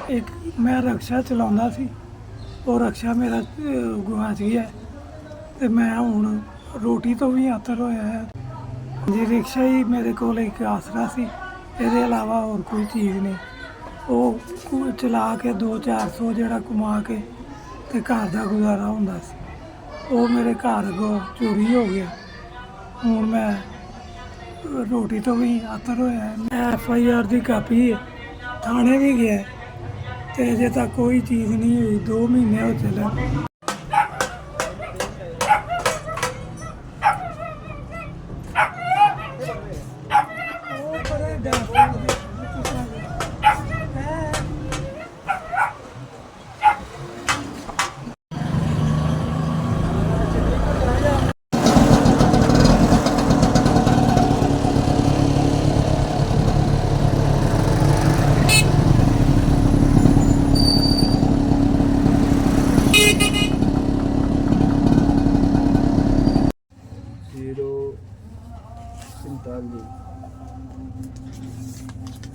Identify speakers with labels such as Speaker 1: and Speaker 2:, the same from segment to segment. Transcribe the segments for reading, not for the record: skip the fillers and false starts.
Speaker 1: ਇੱਕ ਮੈਂ ਰਕਸ਼ਾ ਚਲਾਉਂਦਾ ਸੀ, ਉਹ ਰਕਸ਼ਾ ਮੇਰਾ ਗੁਆਚ ਗਿਆ ਤੇ ਮੈਂ ਹੁਣ ਰੋਟੀ ਤੋਂ ਵੀ ਆਤਰ ਹੋਇਆ ਹੈ। ਜੀ ਰਿਕਸ਼ਾ ਹੀ ਮੇਰੇ ਕੋਲ ਇੱਕ ਆਸਰਾ ਸੀ, ਇਹਦੇ ਇਲਾਵਾ ਹੋਰ ਕੋਈ ਚੀਜ਼ ਨਹੀਂ। ਉਹ ਚਲਾ ਕੇ 200-400 ਜਿਹੜਾ ਕਮਾ ਕੇ ਤੇ ਘਰ ਦਾ ਗੁਜ਼ਾਰਾ ਹੁੰਦਾ ਸੀ, ਉਹ ਮੇਰੇ ਘਰ ਅੱਗੋਂ ਚੋਰੀ ਹੋ ਗਿਆ। ਹੁਣ ਮੈਂ ਰੋਟੀ ਤੋਂ ਵੀ ਆਤਰ ਹੋਇਆ। ਮੈਂ FIR ਦੀ ਕਾਪੀ ਥਾਣੇ ਵੀ ਗਿਆ ਤੇ ਅਜੇ ਤੱਕ ਕੋਈ ਚੀਜ਼ ਨਹੀਂ ਹੋਈ। 2 ਮਹੀਨੇ ਹੋ ਚੱਲੇ।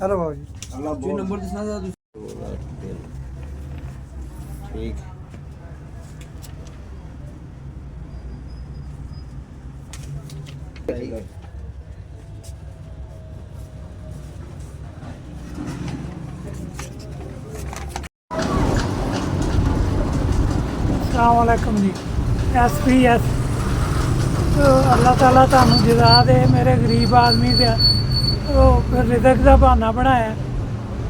Speaker 1: हेलो बाबू जी,
Speaker 2: जी नंबर दसना था ठीक।
Speaker 1: अस्सलाम वालेकुम जी। SPS अल्लाह ताला तुहानू जज़ा दे। मेरे गरीब आदमी दे फिर रिजक का बहाना बनाया।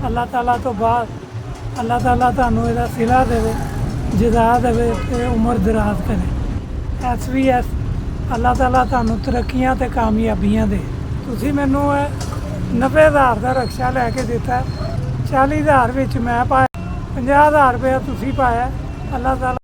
Speaker 1: अल्लाह ताला तो बाद अल्लाह ताला तुहानू इहदा सिला देवे, जज़ा देवे ते उम्र दराज करे। SPS अल्लाह ताला तुहानू तरक्कियां ते कामयाबियां दे। तुसीं मैनू 90,000 का रक्शा लैके दिता, 40,000 विच मैं पाया, 50,000 रुपया तुसीं पाया। अल्लाह ताला